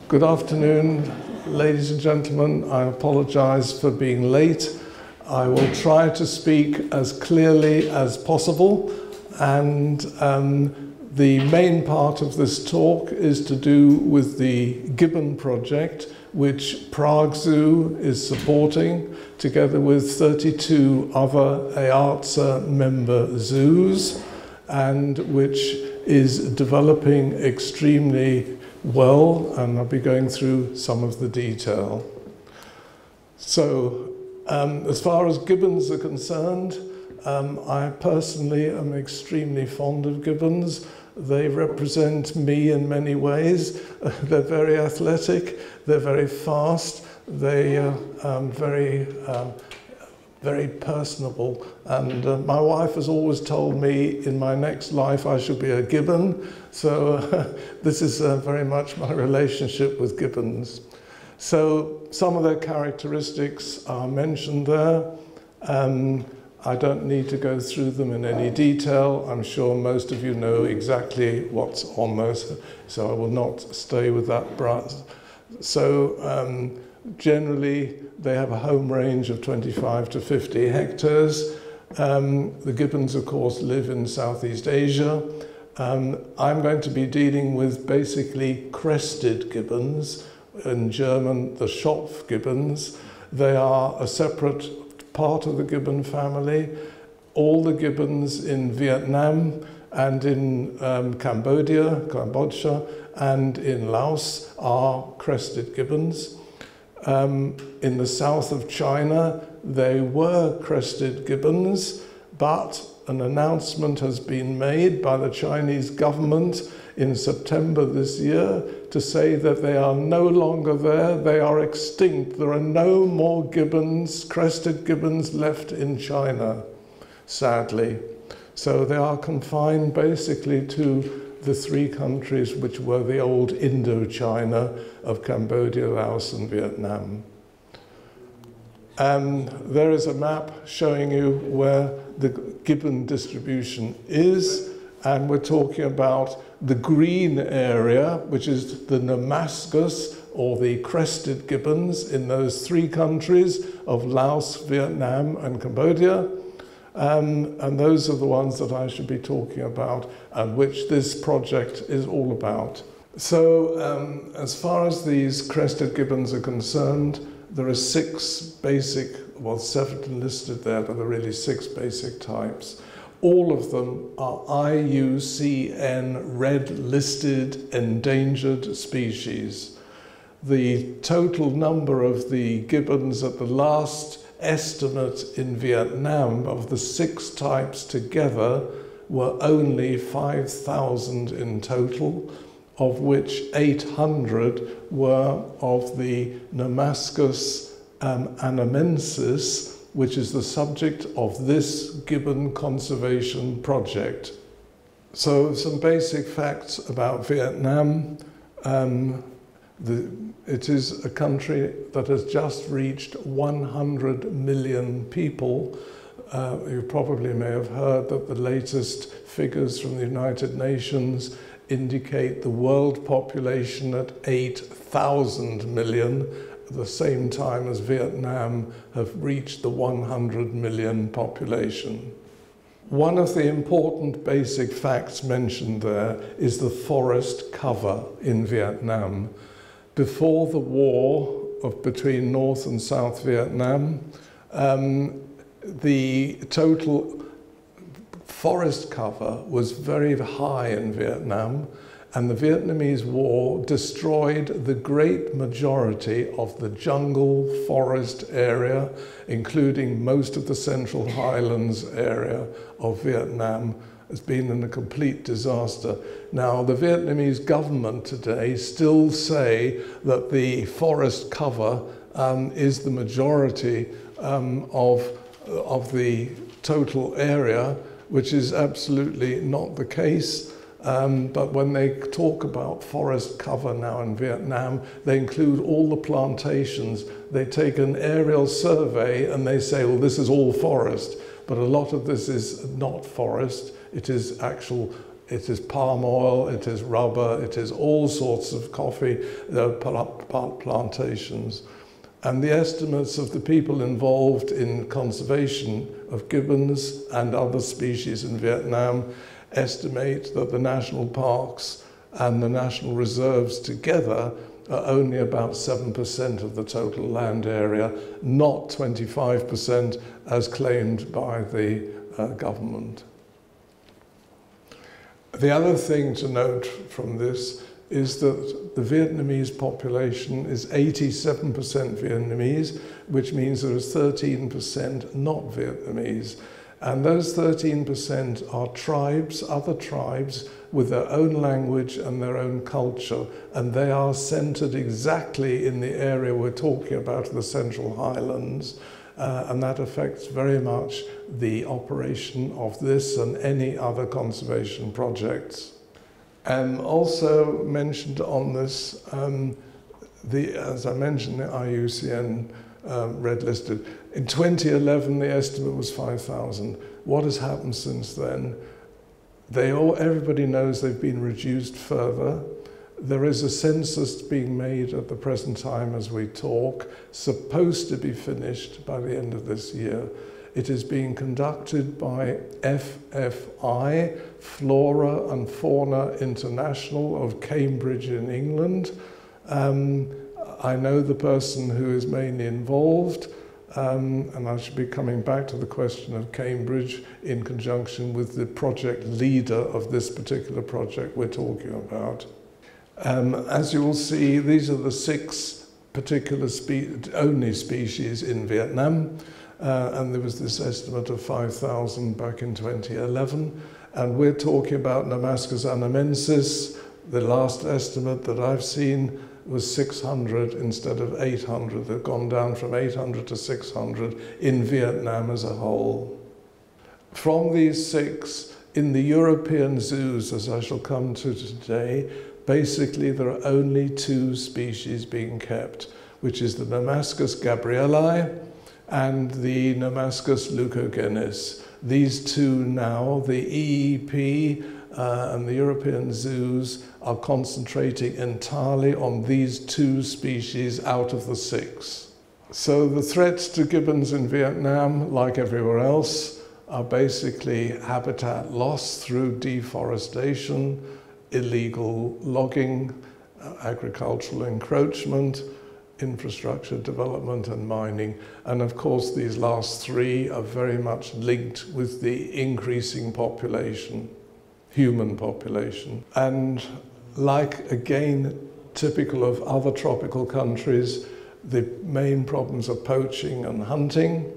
Good afternoon, ladies and gentlemen. I apologize for being late. I will try to speak as clearly as possible, and the main part of this talk is to do with the gibbon project, which Prague Zoo is supporting, together with 32 other EARTSA member zoos, and which is developing extremely well, and I'll be going through some of the detail. So, as far as gibbons are concerned, I personally am extremely fond of gibbons. They represent me in many ways. They're very athletic, they're very fast, they are very personable. And my wife has always told me in my next life I should be a gibbon. So this is very much my relationship with gibbons. So some of their characteristics are mentioned there. I don't need to go through them in any detail. I'm sure most of you know exactly what's on those, so I will not stay with that. So generally, they have a home range of 25 to 50 hectares. The gibbons, of course, live in Southeast Asia. I'm going to be dealing with basically crested gibbons, in German, the Schopfgibbons. They are a separate part of the gibbon family. All the gibbons in Vietnam and in Cambodia, and in Laos are crested gibbons. In the south of China, they were crested gibbons, but an announcement has been made by the Chinese government in September this year to say that they are no longer there, they are extinct. There are no more gibbons, crested gibbons left in China, sadly. So they are confined basically to the three countries which were the old Indochina of Cambodia, Laos and Vietnam. There is a map showing you where the gibbon distribution is, and we're talking about the green area, which is the Damascus, or the crested gibbons in those three countries of Laos, Vietnam and Cambodia. And those are the ones that I should be talking about and which this project is all about. So as far as these crested gibbons are concerned, there are six basic, well, seven listed there, but there are really six basic types. All of them are IUCN red listed endangered species. The total number of the gibbons at the last estimate in Vietnam of the six types together were only 5,000 in total, of which 800 were of the Damascus anamensis, which is the subject of this gibbon conservation project. So some basic facts about Vietnam. It is a country that has just reached 100 million people. You probably may have heard that the latest figures from the United Nations indicate the world population at 8,000 million, at the same time as Vietnam have reached the 100 million population. One of the important basic facts mentioned there is the forest cover in Vietnam. Before the war between North and South Vietnam, the total forest cover was very high in Vietnam, and the Vietnamese War destroyed the great majority of the jungle forest area, including most of the Central Highlands area of Vietnam. Has been in a complete disaster. Now, the Vietnamese government today still say that the forest cover is the majority of the total area, which is absolutely not the case. But when they talk about forest cover now in Vietnam, they include all the plantations. They take an aerial survey and they say, well, this is all forest. but a lot of this is not forest. It is palm oil, it is rubber, it is all sorts of coffee plantations. And the estimates of the people involved in conservation of gibbons and other species in Vietnam estimate that the national parks and the national reserves together are only about 7% of the total land area, not 25% as claimed by the government. The other thing to note from this is that the Vietnamese population is 87% Vietnamese, which means there is 13% not Vietnamese. And those 13% are tribes, other tribes, with their own language and their own culture, and they are centered exactly in the area we're talking about, the Central Highlands, and that affects very much the operation of this and any other conservation projects. Also mentioned on this, as I mentioned, the IUCN red listed. In 2011, the estimate was 5,000. What has happened since then? Everybody knows they've been reduced further. There is a census being made at the present time as we talk, supposed to be finished by the end of this year. It is being conducted by FFI, Flora and Fauna International of Cambridge in England. I know the person who is mainly involved, and I should be coming back to the question of Cambridge in conjunction with the project leader of this particular project we're talking about. As you will see, these are the 6 particular only species in Vietnam, and there was this estimate of 5,000 back in 2011, and we're talking about Namascus anamensis. The last estimate that I've seen was 600 instead of 800. They've gone down from 800 to 600 in Vietnam as a whole. From these 6, in the European zoos, as I shall come to today, basically there are only 2 species being kept, which is the Namascus gabrieli and the Namascus leucogenes. These 2 now, the EEP and the European zoos, are concentrating entirely on these 2 species out of the 6. So the threats to gibbons in Vietnam, like everywhere else, are basically habitat loss through deforestation, illegal logging, agricultural encroachment, infrastructure development and mining. And of course these last 3 are very much linked with the increasing population, human population. And like, again, typical of other tropical countries, the main problems are poaching and hunting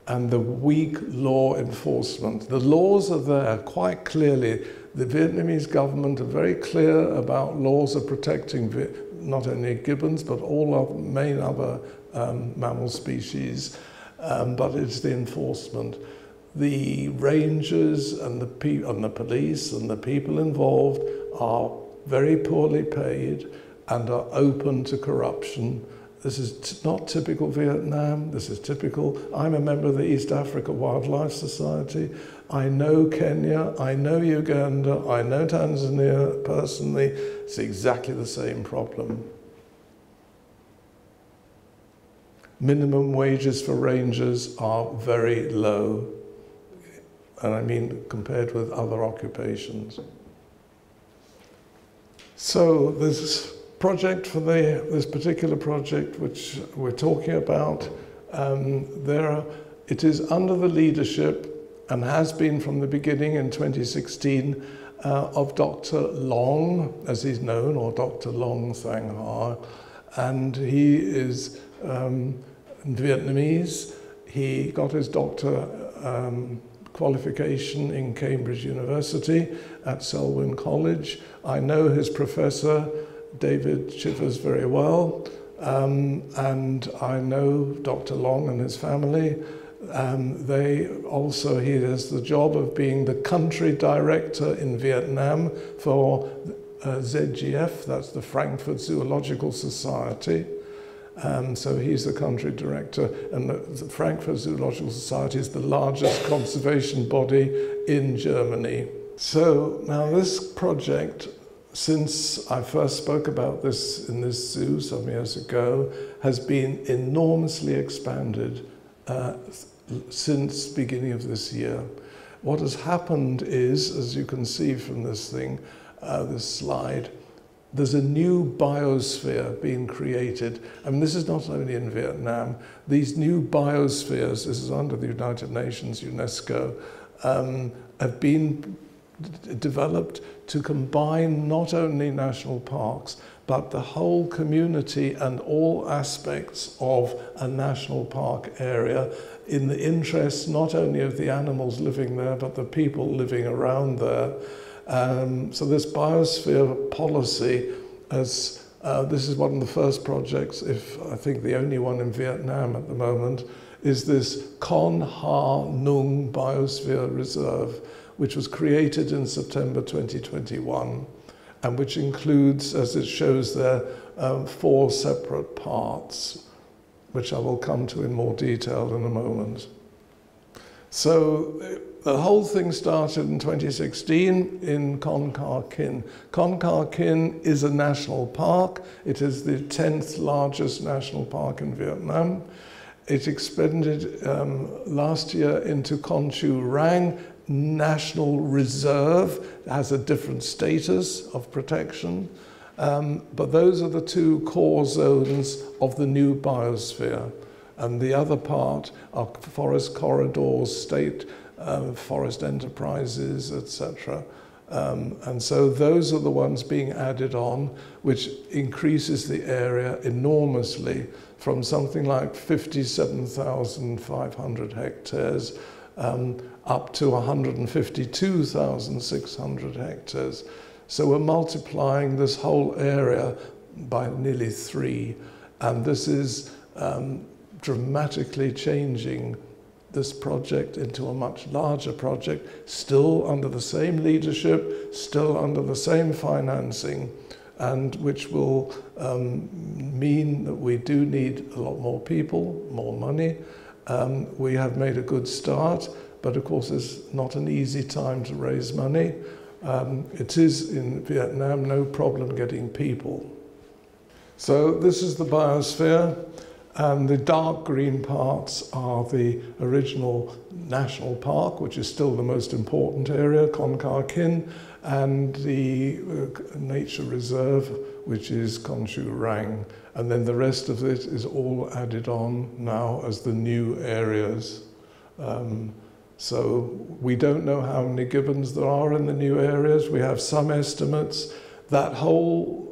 and the weak law enforcement. The laws are there quite clearly. The Vietnamese government are very clear about laws of protecting not only gibbons but all of main other mammal species, but it's the enforcement. The rangers and the police and the people involved are very poorly paid and are open to corruption. This is not typical Vietnam, this is typical. I'm a member of the East Africa Wildlife Society. I know Kenya, I know Uganda, I know Tanzania personally. It's exactly the same problem. Minimum wages for rangers are very low, and I mean compared with other occupations. So this project this particular project which we're talking about, it is under the leadership and has been from the beginning in 2016 of Dr. Long, as he's known, or Dr. Long Thang Ha, and he is Vietnamese. He got his doctor qualification in Cambridge University at Selwyn College. I know his professor, David Chivers, very well, and I know Dr. Long and his family. He has the job of being the country director in Vietnam for ZGF, that's the Frankfurt Zoological Society. So he's the country director, and the Frankfurt Zoological Society is the largest conservation body in Germany. So now this project, since I first spoke about this in this zoo some years ago, has been enormously expanded since the beginning of this year. What has happened is, as you can see from this thing, this slide, there's a new biosphere being created. I mean, this is not only in Vietnam. These new biospheres, this is under the United Nations, UNESCO, have been developed to combine not only national parks, but the whole community and all aspects of a national park area in the interest not only of the animals living there, but the people living around there. So this biosphere policy, this is one of the first projects, if I think the only one in Vietnam at the moment, is this Con Ha Nung Biosphere Reserve, which was created in September 2021, and which includes, as it shows there, 4 separate parts, which I will come to in more detail in a moment. So the whole thing started in 2016 in Con Ca Kin. Con Ca Kin is a national park. It is the 10th largest national park in Vietnam. It expanded last year into Con Chu Rang National Reserve. It has a different status of protection. But those are the 2 core zones of the new biosphere. And the other part are forest corridors, state forest enterprises, etc. And so those are the ones being added on, which increases the area enormously from something like 57,500 hectares up to 152,600 hectares. So we're multiplying this whole area by nearly 3. And this is dramatically changing this project into a much larger project, still under the same leadership, still under the same financing, and which will mean that we do need a lot more people, more money. We have made a good start, but of course it's not an easy time to raise money. It is in Vietnam no problem getting people. So this is the biosphere. And the dark green parts are the original national park, which is still the most important area, Con Ca Kin, and the nature reserve, which is Con Chu Rang. And then the rest of it is all added on now as the new areas. So we don't know how many gibbons there are in the new areas. We have some estimates. That whole,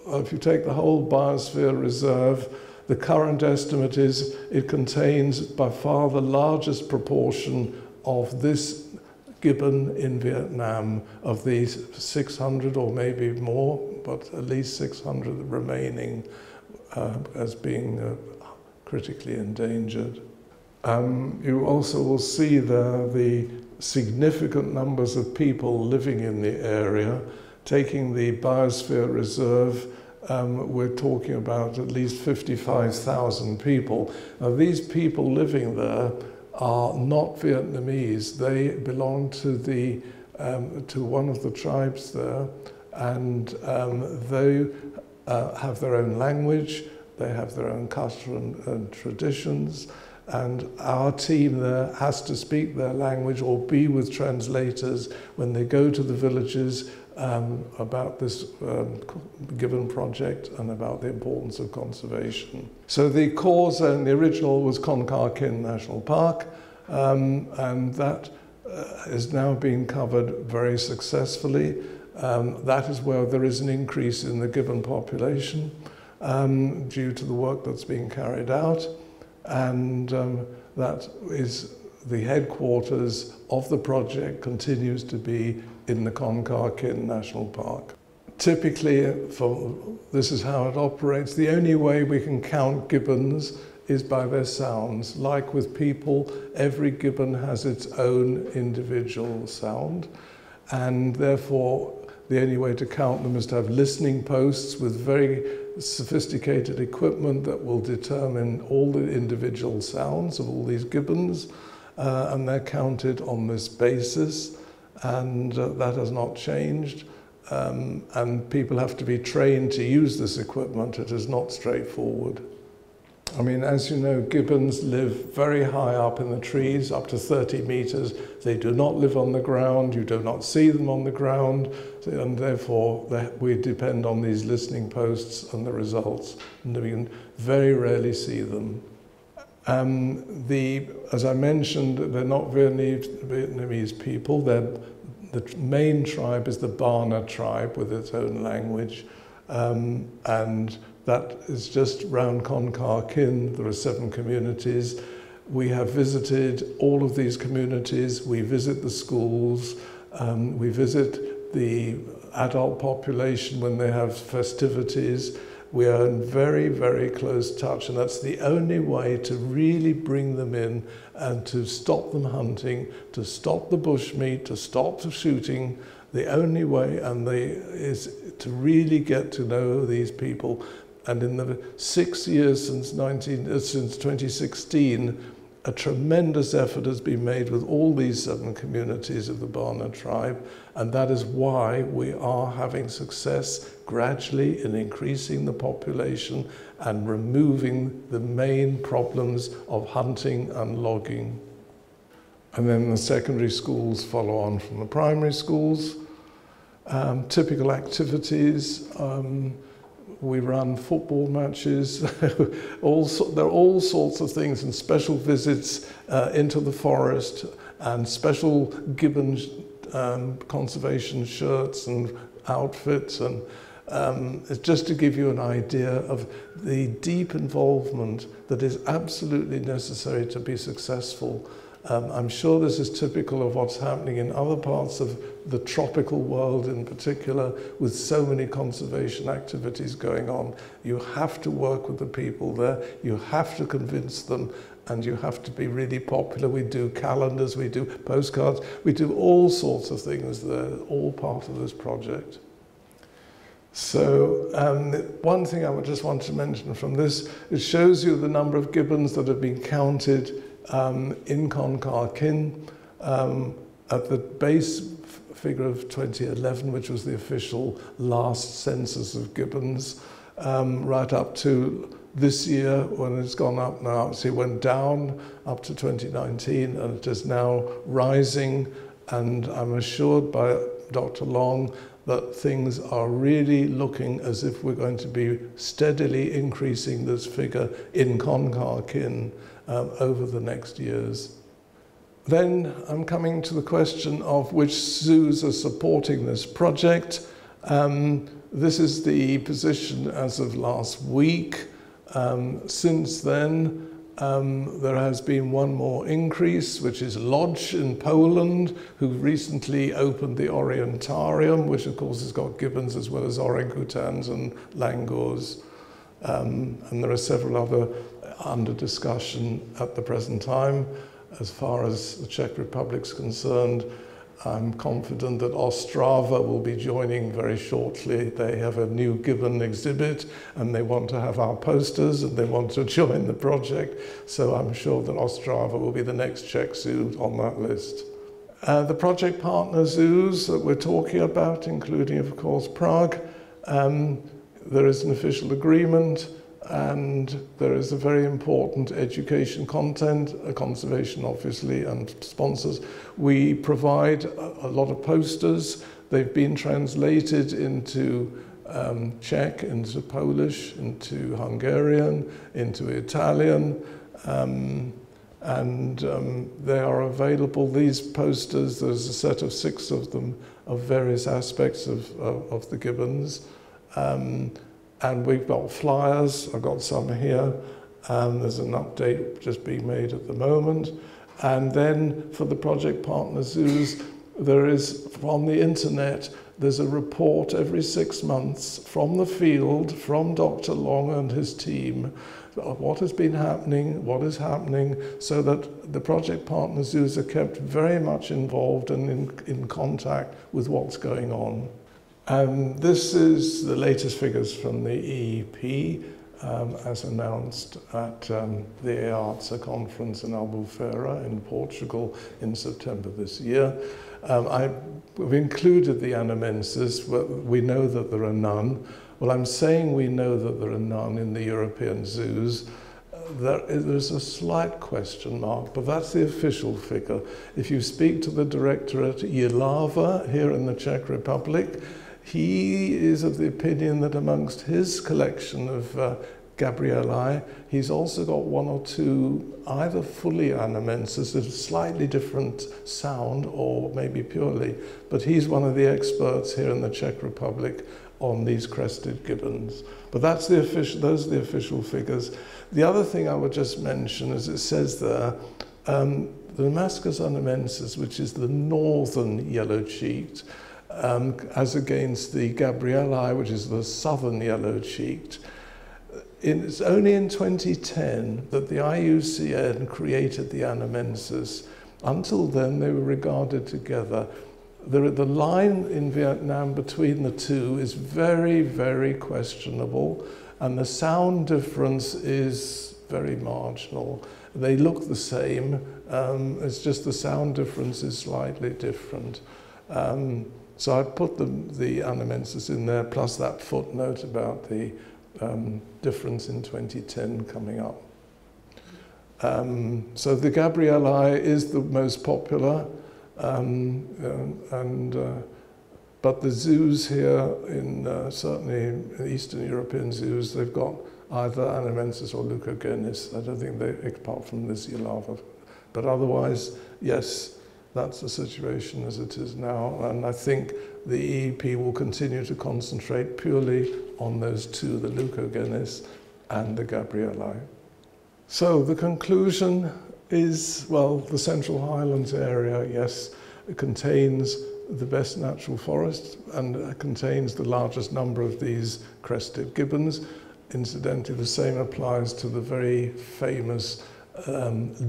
if you take the whole biosphere reserve, the current estimate is it contains by far the largest proportion of this gibbon in Vietnam, of these 600 or maybe more, but at least 600 remaining as being critically endangered. You also will see there the significant numbers of people living in the area. Taking the biosphere reserve, we're talking about at least 55,000 people. Now, these people living there are not Vietnamese. They belong to to one of the tribes there, and they have their own language, they have their own culture and traditions, and our team there has to speak their language or be with translators when they go to the villages about this given project and about the importance of conservation. So the core zone, the original, was Con Ca Kin National Park, and that is now being covered very successfully. That is where there is an increase in the gibbon population due to the work that's being carried out, and that is the headquarters of the project continues to be in the Con Ca Kin National Park. Typically, this is how it operates. The only way we can count gibbons is by their sounds. Like with people, every gibbon has its own individual sound, and therefore the only way to count them is to have listening posts with very sophisticated equipment that will determine all the individual sounds of all these gibbons, and they're counted on this basis, and that has not changed. And people have to be trained to use this equipment. It is not straightforward. I mean, as you know, gibbons live very high up in the trees, up to 30 meters. They do not live on the ground. You do not see them on the ground, and therefore we depend on these listening posts and the results, and we can very rarely see them. As I mentioned, they're not Vietnamese people. The main tribe is the Bana tribe with its own language, and that is just round Kon Ka Kin. There are 7 communities. We have visited all of these communities. We visit the schools. We visit the adult population when they have festivities. We are in very, very close touch, and that's the only way to really bring them in and to stop them hunting, to stop the bushmeat, to stop the shooting. The only way is to really get to know these people. And in the 6 years since 2016, a tremendous effort has been made with all these 7 communities of the Bana tribe, and that is why we are having success gradually in increasing the population and removing the main problems of hunting and logging. And then the secondary schools follow on from the primary schools. Typical activities. We run football matches. There are all sorts of things, and special visits into the forest, and special gibbon conservation shirts and outfits, and it's just to give you an idea of the deep involvement that is absolutely necessary to be successful. I'm sure this is typical of what's happening in other parts of the tropical world in particular, with so many conservation activities going on. You have to work with the people there, you have to convince them, and you have to be really popular. We do calendars, we do postcards, we do all sorts of things there, all part of this project. So one thing I would just want to mention from this, it shows you the number of gibbons that have been counted in Kon Ka Kin at the base figure of 2011, which was the official last census of gibbons, right up to this year when it's gone up now. So it went down up to 2019, and it is now rising, and I'm assured by Dr. Long that things are really looking as if we're going to be steadily increasing this figure in Kon Ka Kin over the next years. Then I'm coming to the question of which zoos are supporting this project. This is the position as of last week. Since then, there has been one more increase, which is Lodge in Poland, who recently opened the Orientarium, which of course has got gibbons as well as orangutans and langurs. And there are several other under discussion at the present time. As far as the Czech Republic's concerned, I'm confident that Ostrava will be joining very shortly. They have a new gibbon exhibit, and they want to have our posters, and they want to join the project. So I'm sure that Ostrava will be the next Czech zoo on that list. The project partner zoos that we're talking about, including, of course, Prague, there is an official agreement, and there is a very important education content, conservation obviously, and sponsors. We provide a lot of posters. They've been translated into Czech, into Polish, into Hungarian, into Italian, and they are available. These posters, there's a set of 6 of them of various aspects of the gibbons. And we've got flyers. I've got some here. There's an update just being made at the moment. And then for the project partner zoos, there is, from the internet, there's a report every 6 months from the field, from Dr. Long and his team, of what has been happening, what is happening, so that the project partner zoos are kept very much involved and in contact with what's going on. This is the latest figures from the EEP, as announced at the EARTSA conference in Albufeira in Portugal in September this year. I've included the anamenses. We know that there are none. Well, I'm saying we know that there are none in the European zoos. There's a slight question mark, but that's the official figure. If you speak to the director at Jihlava here in the Czech Republic, he is of the opinion that amongst his collection of Gabrieli, he's also got one or two either fully anamenses with a slightly different sound or maybe purely, but he's one of the experts here in the Czech Republic on these crested gibbons. But that's the official, those are the official figures. The other thing I would just mention, as it says there, the Damascus anamensis, which is the northern yellow-cheeked, as against the Gabrieli, which is the southern yellow-cheeked. It's only in 2010 that the IUCN created the anamensis. Until then, they were regarded together. The line in Vietnam between the two is very, very questionable, and the sound difference is very marginal. They look the same, it's just the sound difference is slightly different. So I put the anamensis in there, plus that footnote about the difference in 2010 coming up. So the Gabrieli is the most popular, but the zoos here, certainly in Eastern European zoos, they've got either anamensis or leucogenis. I don't think they, apart from this Jihlava. But otherwise, yes, that's the situation as it is now. And I think the EEP will continue to concentrate purely on those two, the leucogenis and the Gabrieli. So the conclusion is, well, the Central Highlands area, yes, it contains the best natural forest and contains the largest number of these crested gibbons. Incidentally, the same applies to the very famous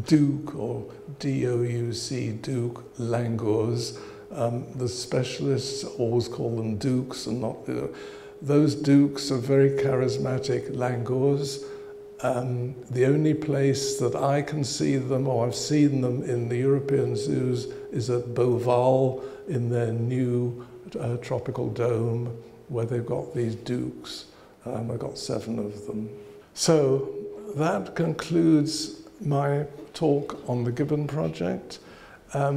Duke, or D-O-U-C, Duke langurs. The specialists always call them dukes, and not those dukes are very charismatic langurs. The only place that I can see them, or I've seen them in the European zoos, is at Beauval in their new tropical dome, where they've got these dukes. I've got 7 of them. So that concludes my talk on the Gibbon project. I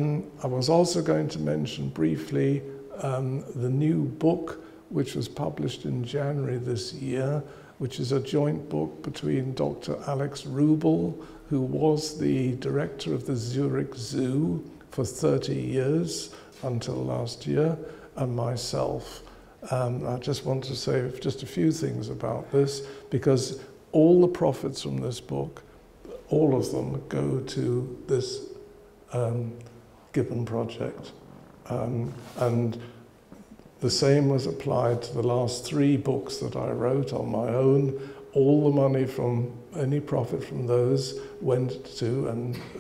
was also going to mention briefly the new book, which was published in January this year, which is a joint book between Dr. Alex Rubel, who was the director of the Zurich Zoo for 30 years until last year, and myself. I just want to say just a few things about this, because all the profits from this book, all of them go to this Gibbon project. And the same was applied to the last 3 books that I wrote on my own. All the money from any profit from those went to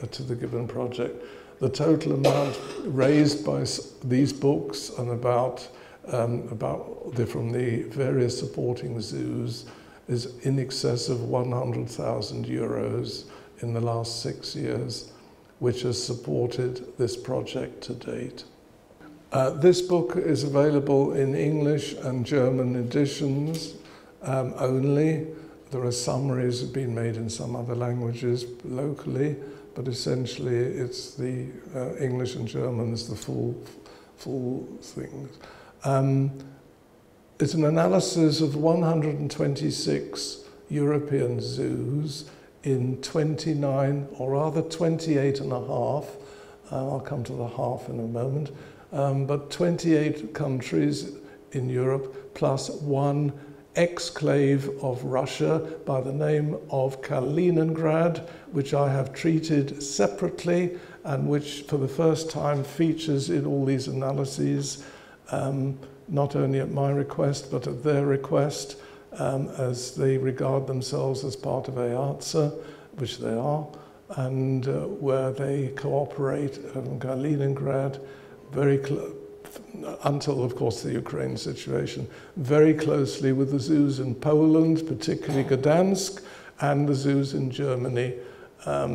the Gibbon project. The total amount raised by these books and from the various supporting zoos is in excess of 100,000 euros in the last 6 years, which has supported this project to date. This book is available in English and German editions only. There are summaries that have been made in some other languages locally, but essentially it's the English and German is the full things. It's an analysis of 126 European zoos in 29, or rather 28 and a half, I'll come to the half in a moment, but 28 countries in Europe, plus 1 exclave of Russia by the name of Kaliningrad, which I have treated separately and which for the first time features in all these analyses, not only at my request, but at their request, as they regard themselves as part of EARTSA, which they are, and where they cooperate in Kaliningrad, very until, of course, the Ukraine situation, very closely with the zoos in Poland, particularly Gdansk, and the zoos in Germany,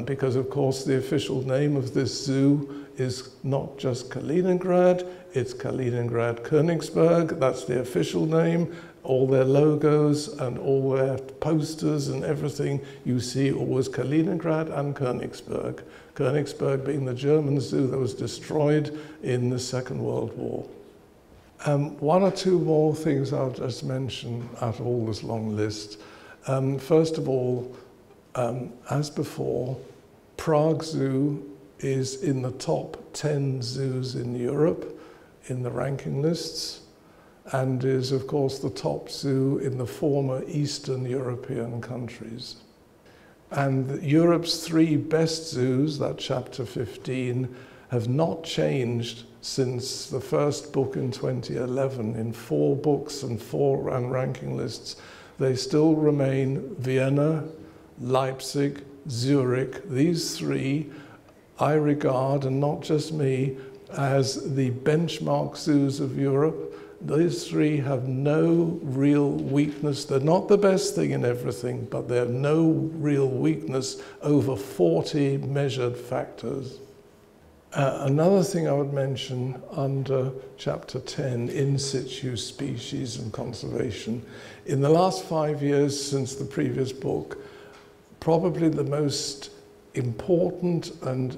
because, of course, the official name of this zoo is not just Kaliningrad, it's Kaliningrad Königsberg, that's the official name. All their logos and all their posters and everything you see always Kaliningrad and Königsberg. Königsberg being the German zoo that was destroyed in the Second World War. One or two more things I'll just mention out of all this long list. First of all, as before, Prague Zoo is in the top 10 zoos in Europe in the ranking lists, and is, of course, the top zoo in the former Eastern European countries. And Europe's 3 best zoos, that chapter 15, have not changed since the first book in 2011. In 4 books and 4 ranking lists, they still remain Vienna, Leipzig, Zurich. These 3 I regard, and not just me, as the benchmark zoos of Europe. These 3 have no real weakness. They're not the best thing in everything, but they have no real weakness over 40 measured factors. Another thing I would mention under chapter 10, in situ species and conservation. In the last 5 years since the previous book, probably the most important and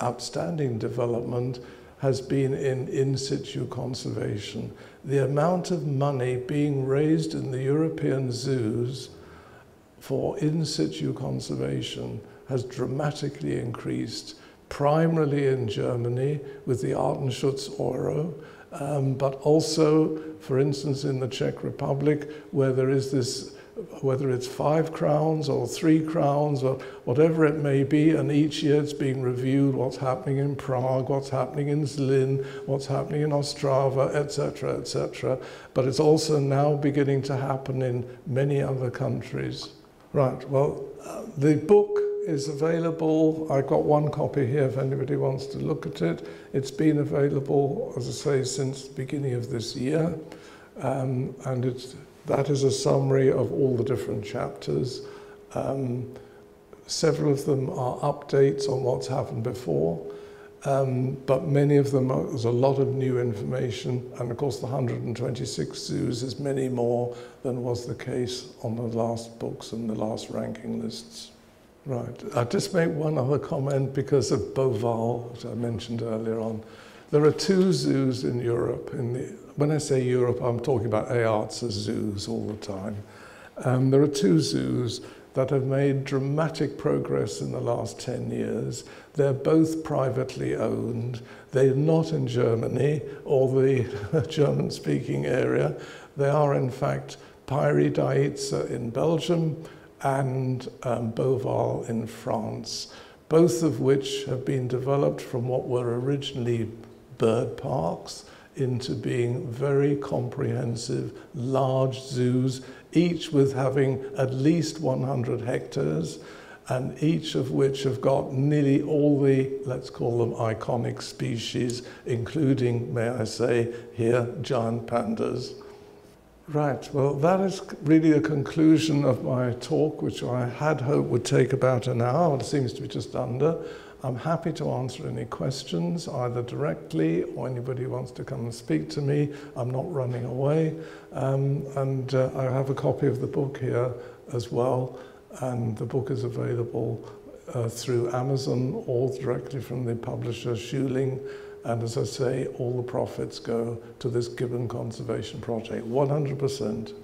outstanding development has been in situ conservation. The amount of money being raised in the European zoos for in situ conservation has dramatically increased, primarily in Germany with the Artenschutz Euro, but also, for instance, in the Czech Republic, where there is this, whether it's 5 crowns or 3 crowns or whatever it may be, and each year it's being reviewed, what's happening in Prague, what's happening in Zlin, what's happening in Ostrava, etc., etc. But it's also now beginning to happen in many other countries. Right, well, the book is available. I've got 1 copy here if anybody wants to look at it. It's been available, as I say, since the beginning of this year, and that is a summary of all the different chapters. Several of them are updates on what's happened before, but many of them there's a lot of new information, and of course the 126 zoos is many more than was the case on the last books and the last ranking lists. Right, I'll just make one other comment because of Beauval, which I mentioned earlier on. There are 2 zoos in Europe. When I say Europe, I'm talking about EART's zoos all the time. There are 2 zoos that have made dramatic progress in the last 10 years. They're both privately owned. They're not in Germany or the German-speaking area. They are, in fact, Piri Daitse in Belgium and Beauval in France, both of which have been developed from what were originally bird parks into being very comprehensive, large zoos, each with having at least 100 hectares, and each of which have got nearly all the, let's call them iconic species, including, may I say here, giant pandas. Right, well, that is really the conclusion of my talk, which I had hoped would take about an hour, but it seems to be just under. I'm happy to answer any questions, either directly or anybody who wants to come and speak to me. I'm not running away. I have a copy of the book here as well, and the book is available through Amazon or directly from the publisher Schuling. And as I say, all the profits go to this gibbon conservation project, 100%.